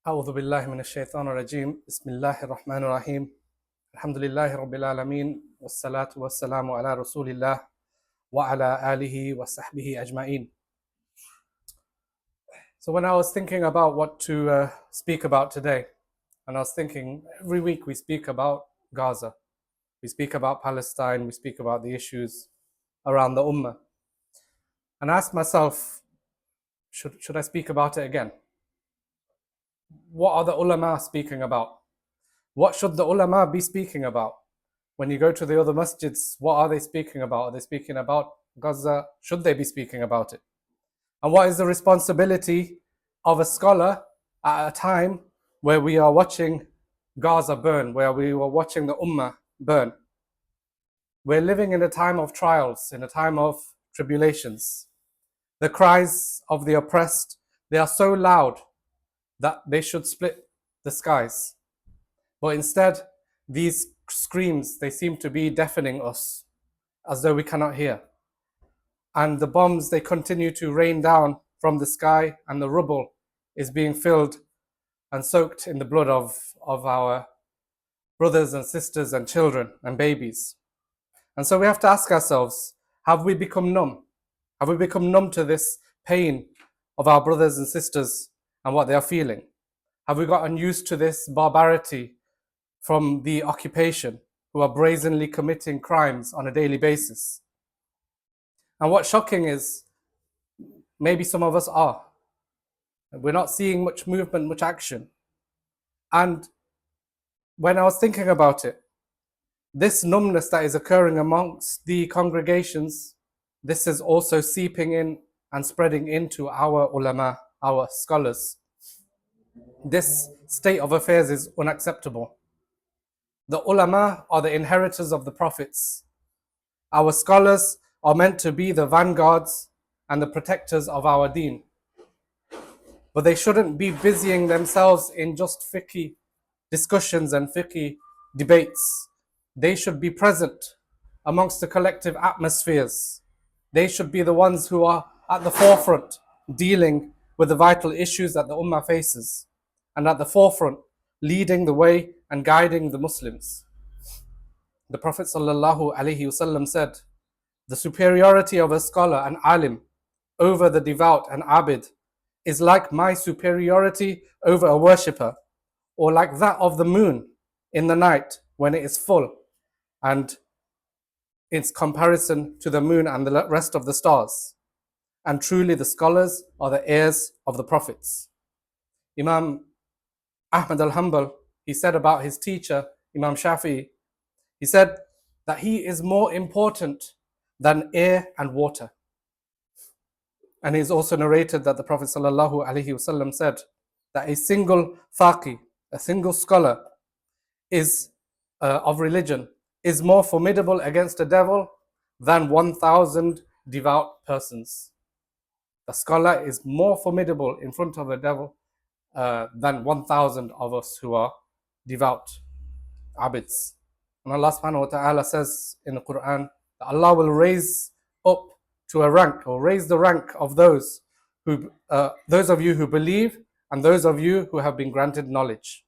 أعوذ بالله من الشيطان الرجيم بسم الله الرحمن الرحيم الحمد لله رب العالمين والصلاة والسلام على رسول الله وعلى آله وصحبه أجمعين. So when I was thinking about what to speak about today, and I was thinking every week we speak about Gaza, we speak about Palestine, we speak about the issues around the Ummah, and I asked myself, should I speak about it again? What are the ulama speaking about? What should the ulama be speaking about? When you go to the other masjids, what are they speaking about? Are they speaking about Gaza? Should they be speaking about it? And what is the responsibility of a scholar at a time where we are watching Gaza burn, where we were watching the Ummah burn? We're living in a time of trials, in a time of tribulations. The cries of the oppressed, they are so loud that they should split the skies. But instead, these screams, they seem to be deafening us, as though we cannot hear. And the bombs, they continue to rain down from the sky, and the rubble is being filled and soaked in the blood of our brothers and sisters and children and babies. And so we have to ask ourselves, have we become numb? Have we become numb to this pain of our brothers and sisters and what they are feeling? Have we gotten used to this barbarity from the occupation, who are brazenly committing crimes on a daily basis? And what's shocking is, maybe some of us are. We're not seeing much movement, much action. And when I was thinking about it, this numbness that is occurring amongst the congregations, this is also seeping in and spreading into our ulama, our scholars. This state of affairs is unacceptable. The ulama are the inheritors of the prophets. Our scholars are meant to be the vanguards and the protectors of our deen. But they shouldn't be busying themselves in just fiqh discussions and fiqh debates. They should be present amongst the collective atmospheres. They should be the ones who are at the forefront dealing with the vital issues that the Ummah faces, and at the forefront leading the way and guiding the Muslims. The Prophet ﷺ said, the superiority of a scholar and alim over the devout and abid is like my superiority over a worshipper, or like that of the moon in the night when it is full, and its comparison to the moon and the rest of the stars. And truly the scholars are the heirs of the prophets. Imam Ahmad al-Hanbal, he said about his teacher, Imam Shafi'i, he said that he is more important than air and water. And he's also narrated that the Prophet ﷺ said that a single faqih, a single scholar is of religion, is more formidable against the devil than 1,000 devout persons. The scholar is more formidable in front of the devil than 1,000 of us who are devout abids. And Allah subhanahu wa ta'ala says in the Quran that Allah will raise up to a rank, or raise the rank of those of you who believe and those of you who have been granted knowledge.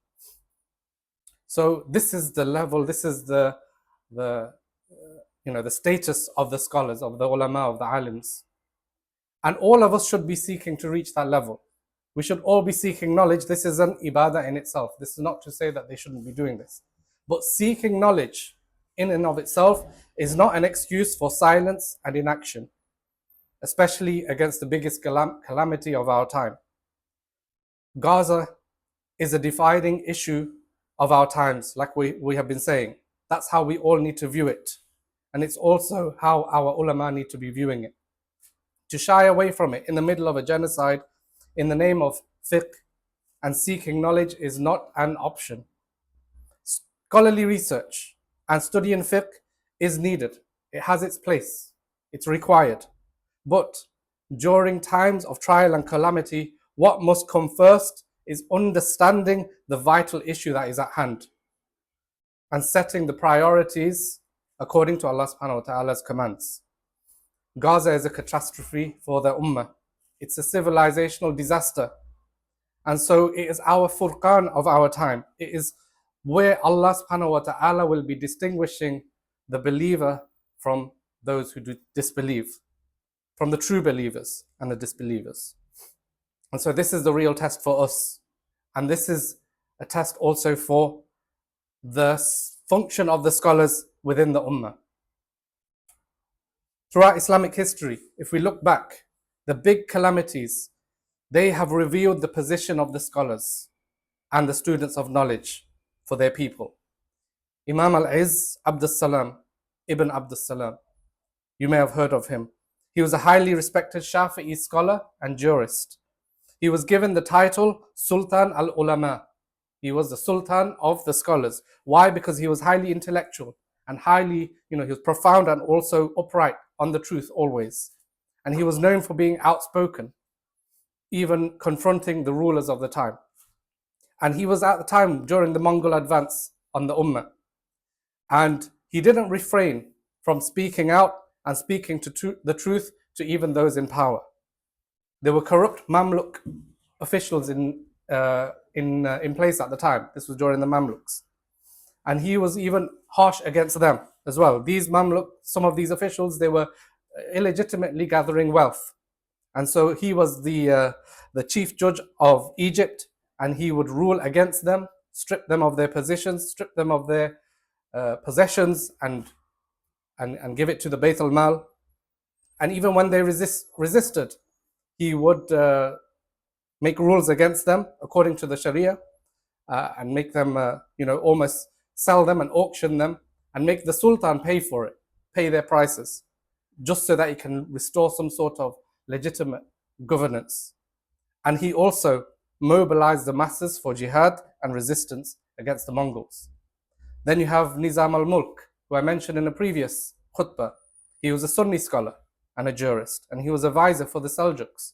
So this is the level, this is the status of the scholars, of the ulama, of the alims. And all of us should be seeking to reach that level. We should all be seeking knowledge. This is an ibadah in itself. This is not to say that they shouldn't be doing this. But seeking knowledge in and of itself is not an excuse for silence and inaction, especially against the biggest calamity of our time. Gaza is a defining issue of our times, like we have been saying. That's how we all need to view it. And it's also how our ulama need to be viewing it. To shy away from it in the middle of a genocide in the name of fiqh and seeking knowledge is not an option. Scholarly research and studying fiqh is needed. It has its place. It's required. But during times of trial and calamity, what must come first is understanding the vital issue that is at hand and setting the priorities according to Allah subhanahu wa ta'ala's commands. Gaza is a catastrophe for the Ummah. It's a civilizational disaster. And so it is our furqan of our time. It is where Allah subhanahu wa ta'ala will be distinguishing the believer from those who do disbelieve, from the true believers and the disbelievers. And so this is the real test for us. And this is a test also for the function of the scholars within the Ummah. Throughout Islamic history, if we look back, the big calamities, they have revealed the position of the scholars and the students of knowledge for their people. Imam Al-Izz Al-Salam, Ibn Salam, you may have heard of him. He was a highly respected Shafi'i scholar and jurist. He was given the title Sultan al-Ulama. He was the Sultan of the scholars. Why? Because he was highly intellectual and highly, he was profound and also upright on the truth always. And he was known for being outspoken, even confronting the rulers of the time. And he was at the time during the Mongol advance on the Ummah. And he didn't refrain from speaking out and speaking to the truth to even those in power. There were corrupt Mamluk officials in place at the time. This was during the Mamluks. And he was even harsh against them as well. These Mamluk, some of these officials, they were illegitimately gathering wealth. And so he was the chief judge of Egypt, and he would rule against them, strip them of their positions, strip them of their possessions, and give it to the Bayt al-Mal. And even when they resisted, he would make rules against them according to the Sharia, and make them, almost sell them and auction them, and make the Sultan pay for it, pay their prices, just so that he can restore some sort of legitimate governance. And he also mobilized the masses for jihad and resistance against the Mongols. Then you have Nizam al-Mulk, who I mentioned in a previous khutbah. He was a Sunni scholar and a jurist, and he was a advisor for the Seljuks.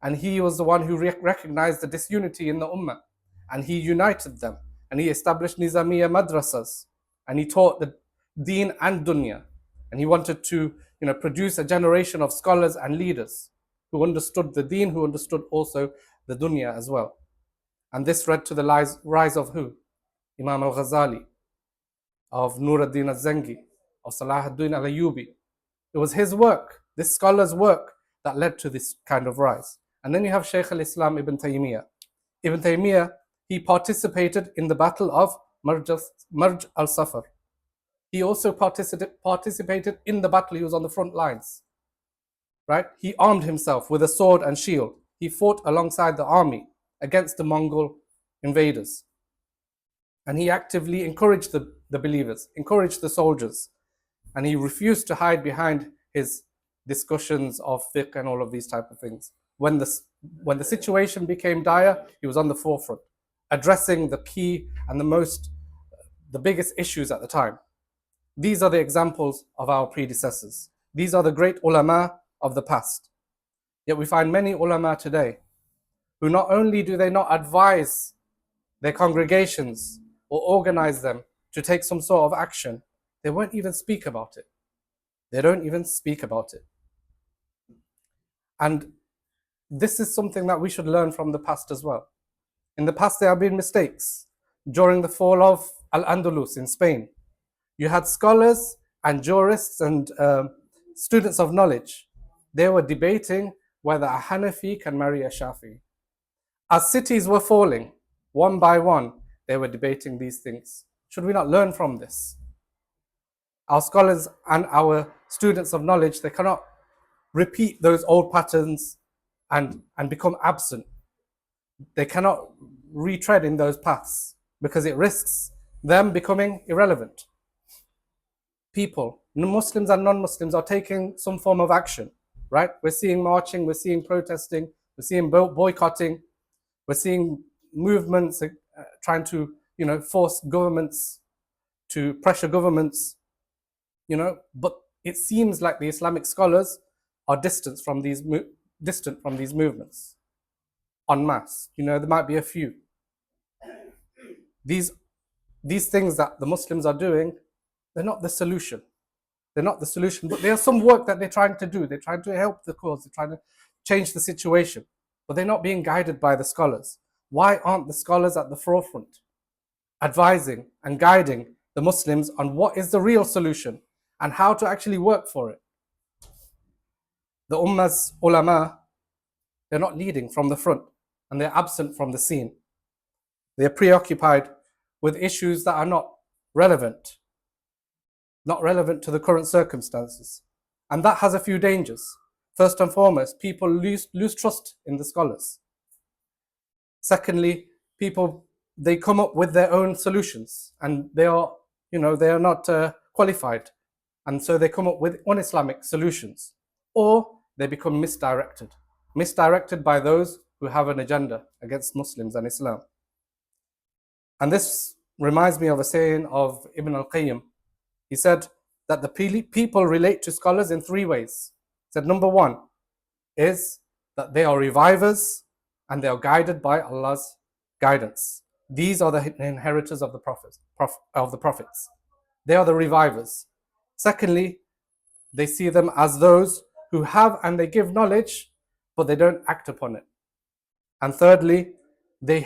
And he was the one who recognized the disunity in the Ummah, and he united them, and he established Nizamiya madrasas, and he taught the deen and dunya. And he wanted to produce a generation of scholars and leaders who understood the deen, who understood also the dunya as well. And this led to the rise of who? Imam al-Ghazali, of Nur ad-Din al-Zangi, of Salah ad-Din al-Ayyubi. It was his work, this scholar's work, that led to this kind of rise. And then you have Shaykh al-Islam Ibn Taymiyyah. Ibn Taymiyyah, he participated in the battle of Marj al-Safar. He also participated in the battle. He was on the front lines, right? He armed himself with a sword and shield. He fought alongside the army against the Mongol invaders. And he actively encouraged the believers, encouraged the soldiers. And he refused to hide behind his discussions of fiqh and all of these type of things. When the situation became dire, he was on the forefront, addressing the key and the biggest issues at the time. These are the examples of our predecessors. These are the great ulama of the past. Yet we find many ulama today who not only do they not advise their congregations or organize them to take some sort of action, they won't even speak about it. They don't even speak about it. And this is something that we should learn from the past as well. In the past, there have been mistakes. During the fall of Al-Andalus in Spain, you had scholars and jurists and students of knowledge. They were debating whether a Hanafi can marry a Shafi'i. As cities were falling, one by one, they were debating these things. Should we not learn from this? Our scholars and our students of knowledge, they cannot repeat those old patterns and become absent. They cannot retread in those paths because it risks them becoming irrelevant. People, Muslims and non-Muslims, are taking some form of action, right? We're seeing marching, we're seeing protesting, we're seeing boycotting, we're seeing movements trying to, force governments to pressure governments, but it seems like the Islamic scholars are distant from these movements en masse. There might be a few. These things that the Muslims are doing, they're not the solution. They're not the solution, but there's some work that they're trying to do. They're trying to help the cause. They're trying to change the situation, but they're not being guided by the scholars. Why aren't the scholars at the forefront, advising and guiding the Muslims on what is the real solution and how to actually work for it? The Ummah's ulama, they're not leading from the front and they're absent from the scene. They're preoccupied with issues that are not relevant to the current circumstances. And that has a few dangers. First and foremost, people lose trust in the scholars. Secondly, people, they come up with their own solutions and they are not qualified. And so they come up with un-Islamic solutions, or they become misdirected by those who have an agenda against Muslims and Islam. And this reminds me of a saying of Ibn al-Qayyim. He said that the people relate to scholars in three ways. He said, number one is that they are revivers and they are guided by Allah's guidance. These are the inheritors of the prophets. They are the revivers. Secondly, they see them as those who have and they give knowledge, but they don't act upon it. And thirdly, they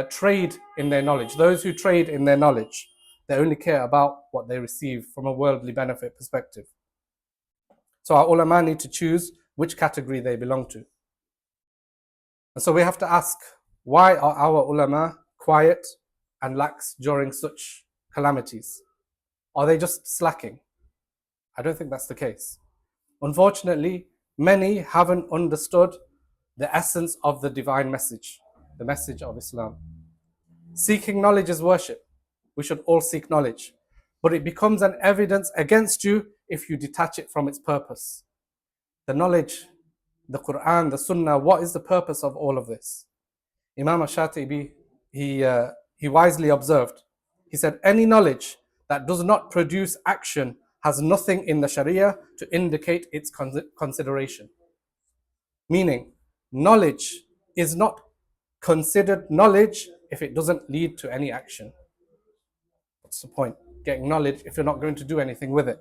trade in their knowledge. Those who trade in their knowledge, they only care about what they receive from a worldly benefit perspective. So our ulama need to choose which category they belong to. And so we have to ask, why are our ulama quiet and lax during such calamities? Are they just slacking? I don't think that's the case. Unfortunately, many haven't understood the essence of the divine message, the message of Islam. Seeking knowledge is worship. We should all seek knowledge. But it becomes an evidence against you if you detach it from its purpose. The knowledge, the Quran, the Sunnah, what is the purpose of all of this? Imam al-Shatibi, he wisely observed. He said, any knowledge that does not produce action has nothing in the Sharia to indicate its consideration. Meaning, knowledge is not considered knowledge if it doesn't lead to any action. What's the point? Getting knowledge if you're not going to do anything with it.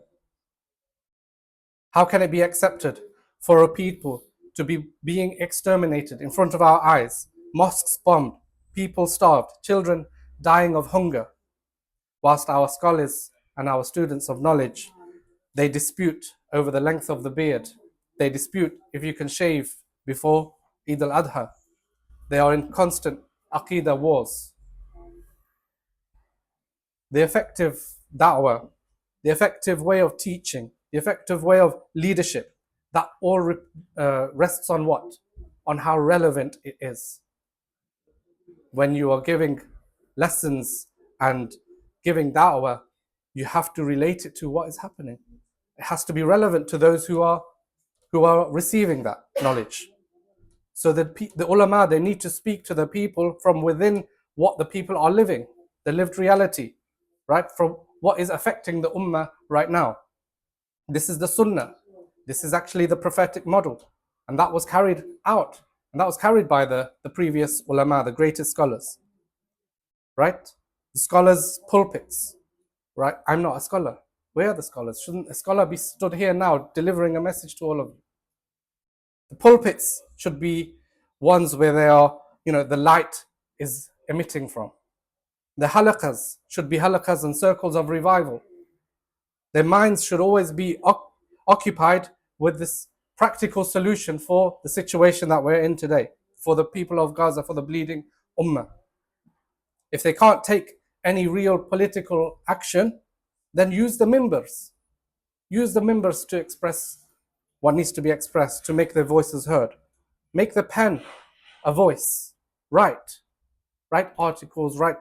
How can it be accepted for a people to be being exterminated in front of our eyes, mosques bombed, people starved, children dying of hunger, whilst our scholars and our students of knowledge, they dispute over the length of the beard. They dispute if you can shave before Eid al-Adha. They are in constant Aqidah wars. The effective da'wah, the effective way of teaching, the effective way of leadership, that all rests on what? On how relevant it is. When you are giving lessons and giving da'wah, you have to relate it to what is happening. It has to be relevant to those who are receiving that knowledge. So the ulama, they need to speak to the people from within what the people are living, the lived reality, right? From what is affecting the ummah right now. This is the sunnah. This is actually the prophetic model. And that was carried out. And that was carried by the previous ulama, the greatest scholars, right? The scholars' pulpits, right? I'm not a scholar. Where are the scholars? Shouldn't a scholar be stood here now delivering a message to all of you? The pulpits should be ones where they are, the light is emitting from. The halaqas should be halaqas and circles of revival. Their minds should always be occupied with this practical solution for the situation that we're in today, for the people of Gaza, for the bleeding ummah. If they can't take any real political action, then use the mimbars. Use the mimbars to express what needs to be expressed, to make their voices heard. Make the pen a voice. Write articles, write,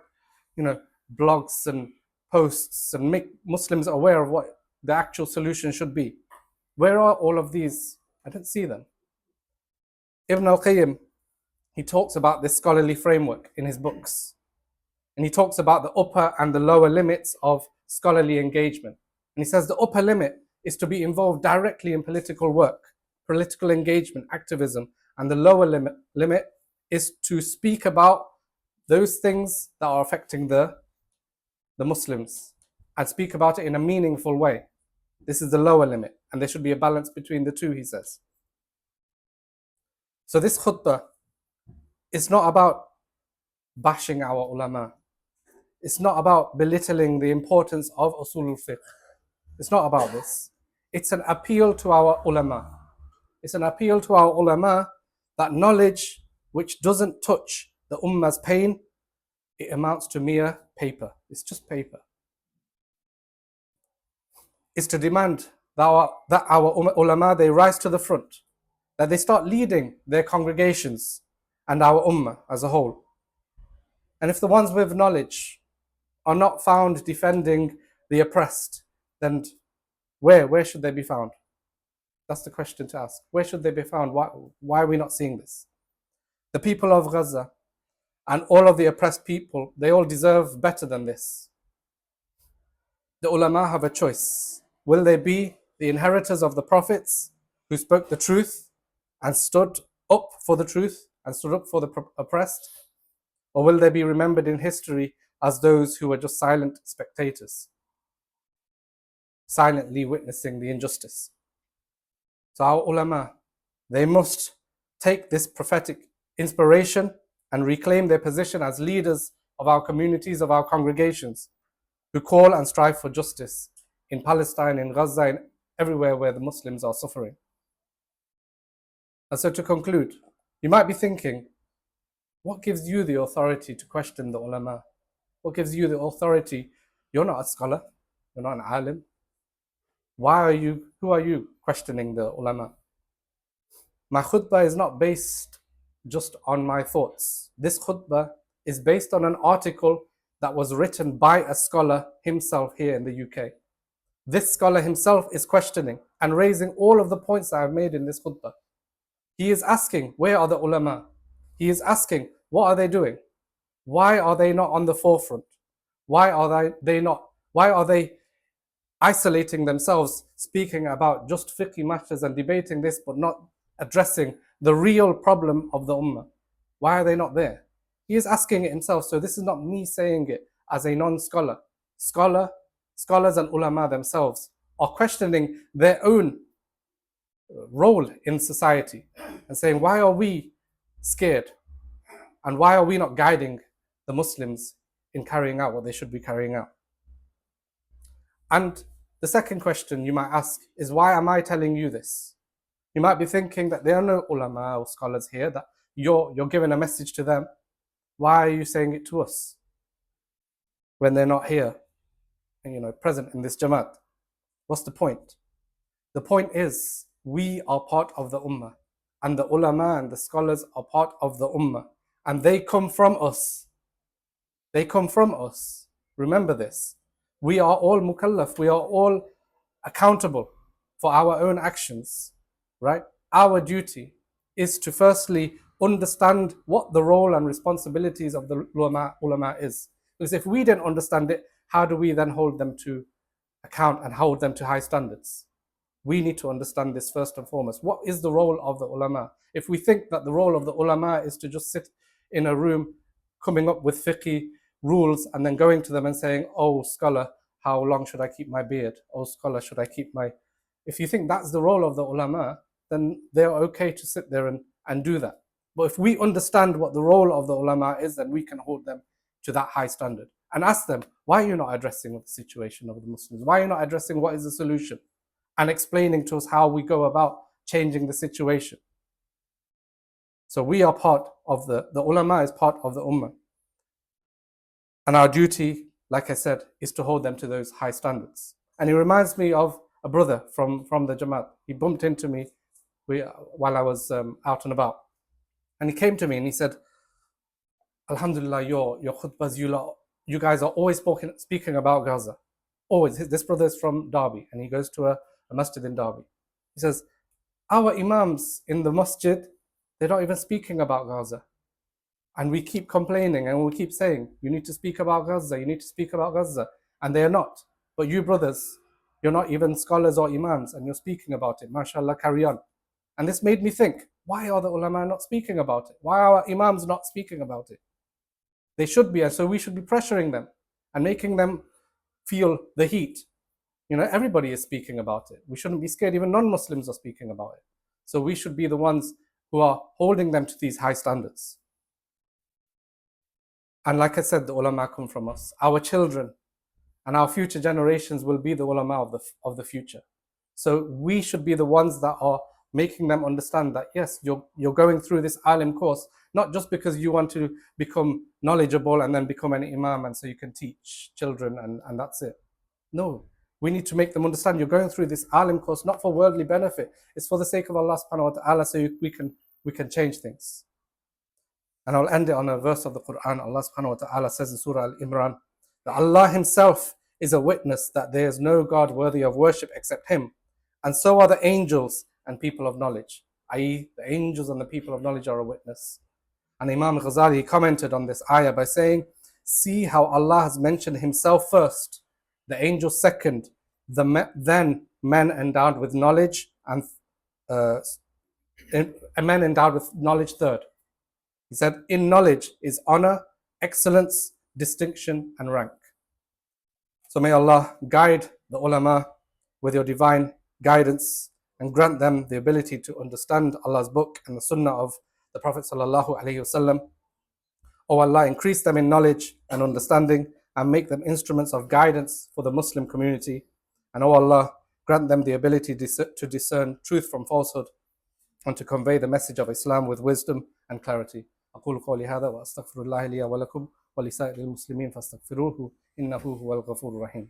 blogs and posts, and make Muslims aware of what the actual solution should be. Where are all of these? I don't see them. Ibn al-Qayyim, he talks about this scholarly framework in his books. And he talks about the upper and the lower limits of scholarly engagement. And he says the upper limit is to be involved directly in political work, political engagement, activism. And the lower limit is to speak about those things that are affecting the Muslims and speak about it in a meaningful way. This is the lower limit, and there should be a balance between the two, he says. So this khutbah, It's not about bashing our ulama. It's not about belittling the importance of usulul fiqh. It's not about this. It's an appeal to our ulama. It's an appeal to our ulama that knowledge which doesn't touch the ummah's pain, it amounts to mere paper. It's just paper. It's to demand that our ulama, they rise to the front, that they start leading their congregations and our ummah as a whole. And if the ones with knowledge are not found defending the oppressed, then where should they be found? That's the question to ask. Where should they be found? Why are we not seeing this? The people of Gaza and all of the oppressed people, they all deserve better than this. The ulama have a choice. Will they be the inheritors of the prophets who spoke the truth and stood up for the truth and stood up for the oppressed? Or will they be remembered in history as those who were just silent spectators, silently witnessing the injustice? So our ulama, they must take this prophetic inspiration and reclaim their position as leaders of our communities, of our congregations, who call and strive for justice in Palestine, in Gaza, and everywhere where the Muslims are suffering. And so to conclude, you might be thinking, what gives you the authority to question the ulama? What gives you the authority? You're not a scholar, you're not an alim. Who are you questioning the ulama? My khutbah is not based just on my thoughts. This khutbah is based on an article that was written by a scholar himself here in the UK. This scholar himself is questioning and raising all of the points that I've made in this khutbah. He is asking, where are the ulama? He is asking, what are they doing? Why are they not on the forefront? Why are they isolating themselves, speaking about just fiqh matters and debating this, but not addressing the real problem of the ummah? Why are they not there? He is asking it himself. So this is not me saying it as a non-scholar. Scholars and ulama themselves are questioning their own role in society and saying, why are we scared? And why are we not guiding the Muslims in carrying out what they should be carrying out? And the second question you might ask is, why am I telling you this? You might be thinking that there are no ulama or scholars here, that you're giving a message to them. Why are you saying it to us when they're not here, present in this Jamaat? What's the point? The point is, we are part of the Ummah, and the ulama and the scholars are part of the Ummah, and they come from us. They come from us. Remember this. We are all mukallaf. We are all accountable for our own actions, right? Our duty is to firstly understand what the role and responsibilities of the ulama is. Because if we didn't understand it, how do we then hold them to account and hold them to high standards? We need to understand this first and foremost. What is the role of the ulama? If we think that the role of the ulama is to just sit in a room coming up with fiqh rules and then going to them and saying, oh, scholar, how long should I keep my beard? Oh, scholar, should I keep my... If you think that's the role of the ulama, then they're okay to sit there and do that. But if we understand what the role of the ulama is, then we can hold them to that high standard and ask them, why are you not addressing the situation of the Muslims? Why are you not addressing what is the solution? And explaining to us how we go about changing the situation. So we are part of the ulama is part of the ummah. And our duty, like I said, is to hold them to those high standards. And it reminds me of a brother from the Jamaat. He bumped into me while I was out and about. And he came to me and he said, Alhamdulillah, your khutbahs, you guys are always speaking about Gaza. Always. This brother is from Derby and he goes to a masjid in Derby. He says, our imams in the masjid, they're not even speaking about Gaza. And we keep complaining and we keep saying, you need to speak about Gaza, you need to speak about Gaza. And they are not. But you brothers, you're not even scholars or imams and you're speaking about it. MashaAllah, carry on. And this made me think, why are the ulama not speaking about it? Why are our imams not speaking about it? They should be, and so we should be pressuring them and making them feel the heat. Everybody is speaking about it. We shouldn't be scared. Even non-Muslims are speaking about it. So we should be the ones who are holding them to these high standards. And like I said, the ulama come from us. Our children and our future generations will be the ulama of the future. So we should be the ones that are making them understand that yes, you're going through this alim course not just because you want to become knowledgeable and then become an imam and so you can teach children and that's it. No, we need to make them understand you're going through this alim course not for worldly benefit. It's for the sake of Allah subhanahu wa ta'ala, so we can change things. And I'll end it on a verse of the Quran. Allah subhanahu wa ta'ala says in Surah Al-Imran that Allah Himself is a witness that there is no God worthy of worship except Him. And so are the angels and people of knowledge. I.e., the angels and the people of knowledge are a witness. And Imam Ghazali commented on this ayah by saying, see how Allah has mentioned Himself first, the angels second, then men endowed with knowledge, and men endowed with knowledge third. He said, in knowledge is honor, excellence, distinction, and rank. So may Allah guide the ulama with your divine guidance and grant them the ability to understand Allah's book and the sunnah of the Prophet sallallahu alaihi wasallam. O Allah, increase them in knowledge and understanding and make them instruments of guidance for the Muslim community. And O Allah, grant them the ability to discern truth from falsehood and to convey the message of Islam with wisdom and clarity. أقول قولي هذا وأستغفر الله لي ولكم ولسائر المسلمين فاستغفروه إنه هو الغفور الرحيم.